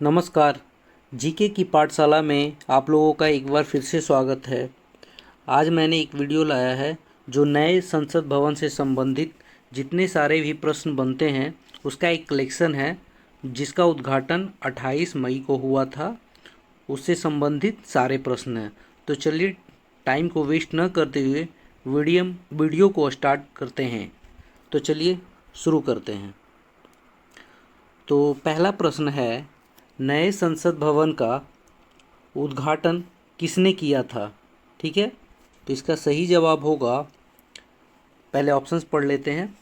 नमस्कार। जीके की पाठशाला में आप लोगों का एक बार फिर से स्वागत है। आज मैंने एक वीडियो लाया है जो नए संसद भवन से संबंधित जितने सारे भी प्रश्न बनते हैं उसका एक कलेक्शन है, जिसका उद्घाटन 28 मई को हुआ था। उससे संबंधित सारे प्रश्न हैं। तो चलिए टाइम को वेस्ट न करते हुए वीडियो को स्टार्ट करते हैं। तो चलिए शुरू करते हैं। तो पहला प्रश्न है, नए संसद भवन का उद्घाटन किसने किया था? ठीक है, तो इसका सही जवाब होगा, पहले ऑप्शंस पढ़ लेते हैं।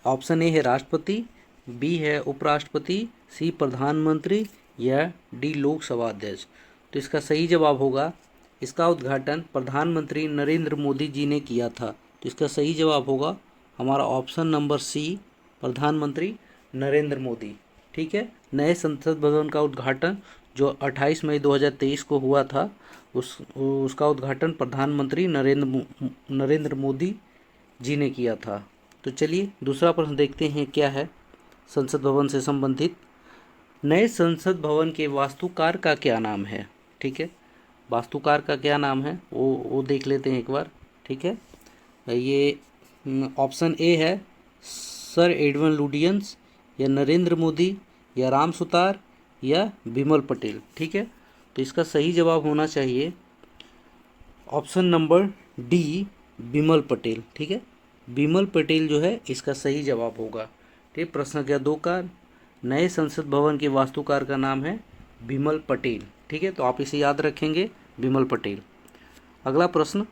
ऑप्शन ए है राष्ट्रपति, बी है उपराष्ट्रपति, सी प्रधानमंत्री या डी लोकसभा अध्यक्ष। तो इसका सही जवाब होगा, इसका उद्घाटन प्रधानमंत्री नरेंद्र मोदी जी ने किया था। तो इसका सही जवाब होगा हमारा ऑप्शन नंबर सी, प्रधानमंत्री नरेंद्र मोदी। ठीक है, नए संसद भवन का उद्घाटन जो 28 मई 2023 को हुआ था, उसका उद्घाटन प्रधानमंत्री नरेंद्र मोदी जी ने किया था। तो चलिए दूसरा प्रश्न देखते हैं क्या है संसद भवन से संबंधित। नए संसद भवन के वास्तुकार का क्या नाम है? ठीक है, वास्तुकार का क्या नाम है वो देख लेते हैं एक बार। ठीक है, ये ऑप्शन ए है सर एडवन लुडियंस, या नरेंद्र मोदी, या राम सुतार, या बिमल पटेल। ठीक है, तो इसका सही जवाब होना चाहिए option number D, Bimal Patel. ठीक है, बिमल पटेल जो है इसका सही जवाब होगा। ठीक, प्रश्न संख्या 2 का नए संसद भवन के वास्तुकार का नाम है बिमल पटेल। ठीक है, तो आप इसे याद रखेंगे, बिमल पटेल। अगला प्रश्न,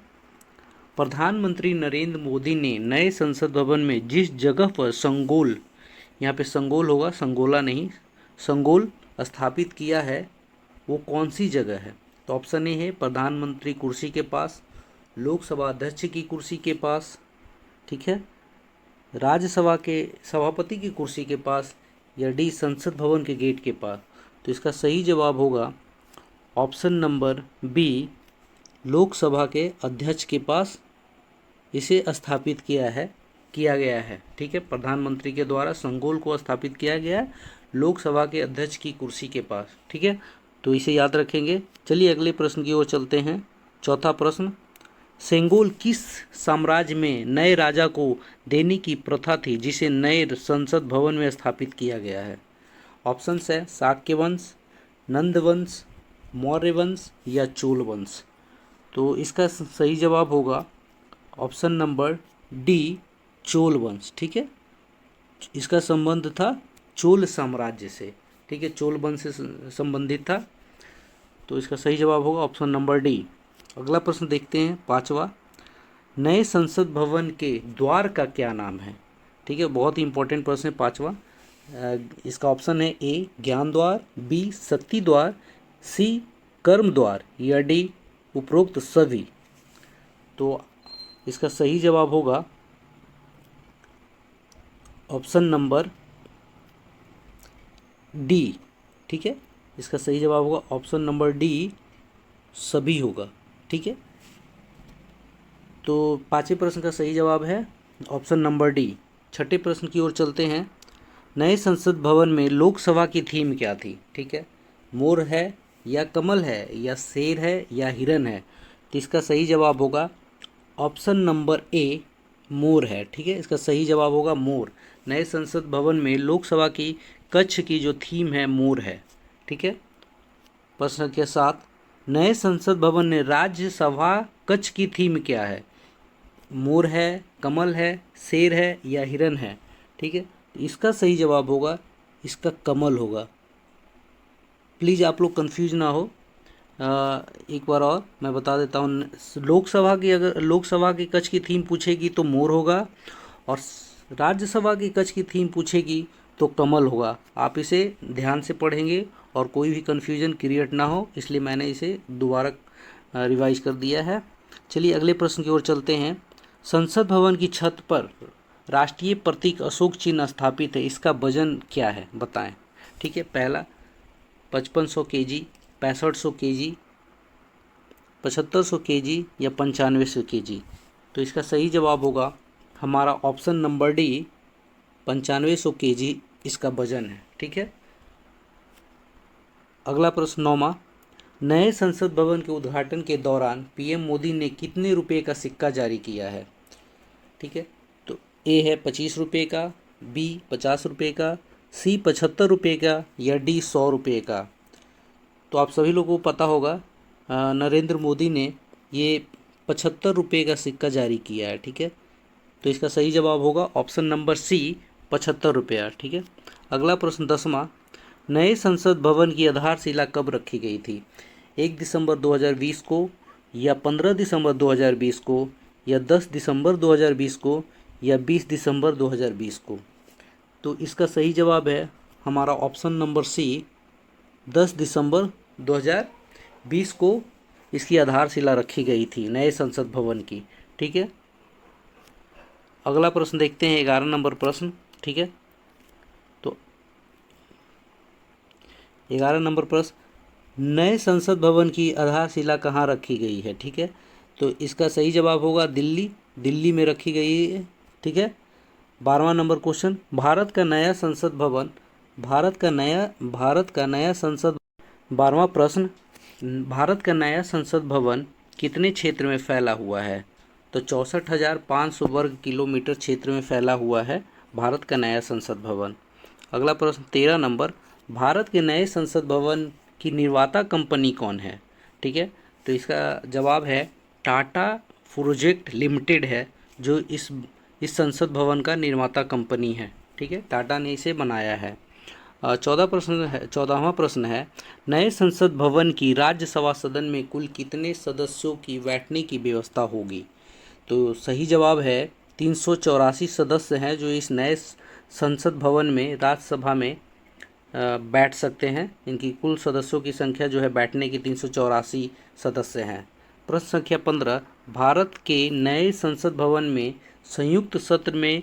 प्रधानमंत्री नरेंद्र मोदी ने नए संसद भवन में जिस जगह पर संगोल, यहाँ पे संगोल होगा, संगोला नहीं, संगोल स्थापित किया है वो कौन सी जगह है? तो ऑप्शन ए है प्रधानमंत्री कुर्सी के पास, लोकसभा अध्यक्ष की कुर्सी के पास, ठीक है, राज्यसभा के सभापति की कुर्सी के पास, या डी संसद भवन के गेट के पास। तो इसका सही जवाब होगा ऑप्शन नंबर बी, लोकसभा के अध्यक्ष के पास इसे स्थापित किया गया है। ठीक है, प्रधानमंत्री के द्वारा संगोल को स्थापित किया गया है लोकसभा के अध्यक्ष की कुर्सी के पास। ठीक है, तो इसे याद रखेंगे। चलिए अगले प्रश्न की ओर चलते हैं। चौथा प्रश्न, सेंगोल किस साम्राज्य में नए राजा को देने की प्रथा थी जिसे नए संसद भवन में स्थापित किया गया है? ऑप्शंस है शाक्य वंश, नंद वंश, मौर्य वंश, या चोल वंश। तो इसका सही जवाब होगा ऑप्शन नंबर डी, चोल वंश। ठीक है, इसका संबंध था चोल साम्राज्य से। ठीक है, चोल वंश से संबंधित था। तो इसका सही जवाब होगा ऑप्शन नंबर डी। अगला प्रश्न देखते हैं, पांचवा, नए संसद भवन के द्वार का क्या नाम है? ठीक है, बहुत ही इंपॉर्टेंट प्रश्न है पांचवा। इसका ऑप्शन है ए ज्ञान द्वार, बी शक्ति द्वार, सी कर्म द्वार, या डी उपरोक्त सभी। तो इसका सही जवाब होगा ऑप्शन नंबर डी। ठीक है, इसका सही जवाब होगा ऑप्शन नंबर डी, सभी होगा। ठीक है, तो पांचवें प्रश्न का सही जवाब है ऑप्शन नंबर डी। छठे प्रश्न की ओर चलते हैं। नए संसद भवन में लोकसभा की थीम क्या थी? ठीक है, मोर है, या कमल है, या शेर है, या हिरन है। तो इसका सही जवाब होगा ऑप्शन नंबर ए, मोर है। ठीक है, इसका सही जवाब होगा मोर। नए संसद भवन में लोकसभा की कक्ष की जो थीम है मोर है। ठीक है, प्रश्न संख्या 7, नए संसद भवन ने राज्यसभा कक्ष की थीम क्या है? मोर है, कमल है, शेर है, या हिरन है। ठीक है, इसका सही जवाब होगा, इसका कमल होगा। प्लीज़ आप लोग कंफ्यूज ना हो। एक बार और मैं बता देता हूँ, लोकसभा की कक्ष की थीम पूछेगी तो मोर होगा, और राज्यसभा की कक्ष की थीम पूछेगी तो कमल होगा। आप इसे ध्यान से पढ़ेंगे और कोई भी कन्फ्यूजन क्रिएट ना हो, इसलिए मैंने इसे दोबारा रिवाइज कर दिया है। चलिए अगले प्रश्न की ओर चलते हैं। संसद भवन की छत पर राष्ट्रीय प्रतीक अशोक चिन्ह स्थापित है, इसका वजन क्या है बताएं? ठीक है, पहला 5500 kg, 6500 kg, 7500 kg, या 9500 kg। तो इसका सही जवाब होगा हमारा ऑप्शन नंबर डी, 9500 kg इसका वजन है। ठीक है, अगला प्रश्न 9वां, नए संसद भवन के उद्घाटन के दौरान पीएम मोदी ने कितने रुपए का सिक्का जारी किया है? ठीक है, तो ए है 25 रुपये का, बी 50 रुपये का, सी 75 रुपये का, या डी 100 रुपये का। तो आप सभी लोगों को पता होगा नरेंद्र मोदी ने ये 75 रुपये का सिक्का जारी किया है। ठीक है, तो इसका सही जवाब होगा ऑप्शन नंबर सी 75 रुपया। ठीक है, अगला प्रश्न 10वां, नए संसद भवन की आधारशिला कब रखी गई थी? 1 दिसंबर 2020 को, या 15 दिसंबर 2020 को, या 10 दिसंबर 2020 को, या 20 दिसंबर 2020 को। तो इसका सही जवाब है हमारा ऑप्शन नंबर सी 10 दिसंबर 2020 को इसकी आधारशिला रखी गई थी नए संसद भवन की। ठीक है, अगला प्रश्न देखते हैं 11 नंबर प्रश्न। ठीक है, तो 11 नंबर प्रश्न, नए संसद भवन की आधारशिला कहाँ रखी गई है? ठीक है, तो इसका सही जवाब होगा दिल्ली में रखी गई है। ठीक है, 12वां नंबर क्वेश्चन, भारत का नया संसद भवन 12वां प्रश्न, भारत का नया संसद भवन कितने क्षेत्र में फैला हुआ है? तो 64,500 वर्ग किलोमीटर क्षेत्र में फैला हुआ है भारत का नया संसद भवन। अगला प्रश्न 13 नंबर, भारत के नए संसद भवन की निर्माता कंपनी कौन है? ठीक है, तो इसका जवाब है टाटा प्रोजेक्ट लिमिटेड है, जो इस संसद भवन का निर्माता कंपनी है। ठीक है, टाटा ने इसे बनाया है। 14वां प्रश्न है, नए संसद भवन की राज्यसभा सदन में कुल कितने सदस्यों की बैठने की व्यवस्था होगी? तो सही जवाब है 384 सदस्य हैं जो इस नए संसद भवन में राज्यसभा में बैठ सकते हैं। इनकी कुल सदस्यों की संख्या जो है बैठने की 384 सदस्य हैं। प्रश्न संख्या 15, भारत के नए संसद भवन में संयुक्त सत्र में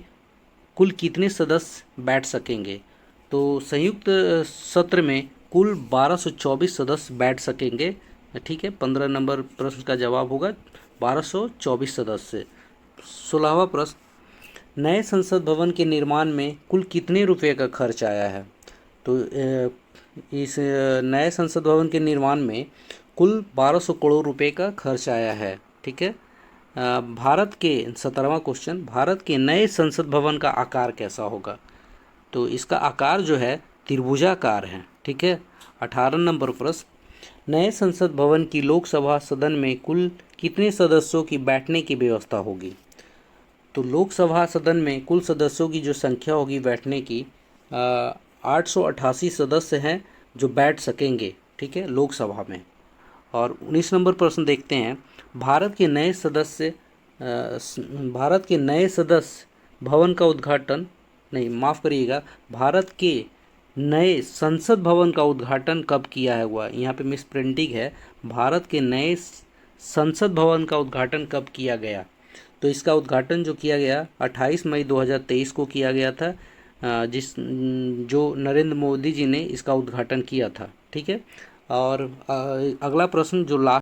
कुल कितने सदस्य बैठ सकेंगे? तो संयुक्त सत्र में कुल 1224 सदस्य बैठ सकेंगे। ठीक है, 15 नंबर प्रश्न का जवाब होगा 1224 सदस्य। 16वां प्रश्न, नए संसद भवन के निर्माण में कुल कितने रुपए का खर्च आया है? तो इस नए संसद भवन के निर्माण में कुल 1200 करोड़ रुपए का खर्च आया है। ठीक है, भारत के 17वां क्वेश्चन, भारत के नए संसद भवन का आकार कैसा होगा? तो इसका आकार जो है त्रिभुजाकार है। ठीक है, 18 नंबर प्रश्न, नए संसद भवन की लोकसभा सदन में कुल कितने सदस्यों की बैठने की व्यवस्था होगी? तो लोकसभा सदन में कुल सदस्यों की जो संख्या होगी बैठने की 888 सदस्य हैं जो बैठ सकेंगे। ठीक है, लोकसभा में। और 19 नंबर प्रश्न देखते हैं, भारत के नए सदस्य भवन का उद्घाटन भारत के नए संसद भवन का उद्घाटन कब किया हुआ? यहाँ पे मिस प्रिंटिंग है, भारत के नए संसद भवन का उद्घाटन कब किया गया? तो इसका उद्घाटन जो किया गया 28 मई 2023 को किया गया था, जो नरेंद्र मोदी जी ने इसका उद्घाटन किया था। ठीक है, और अगला प्रश्न जो लास्ट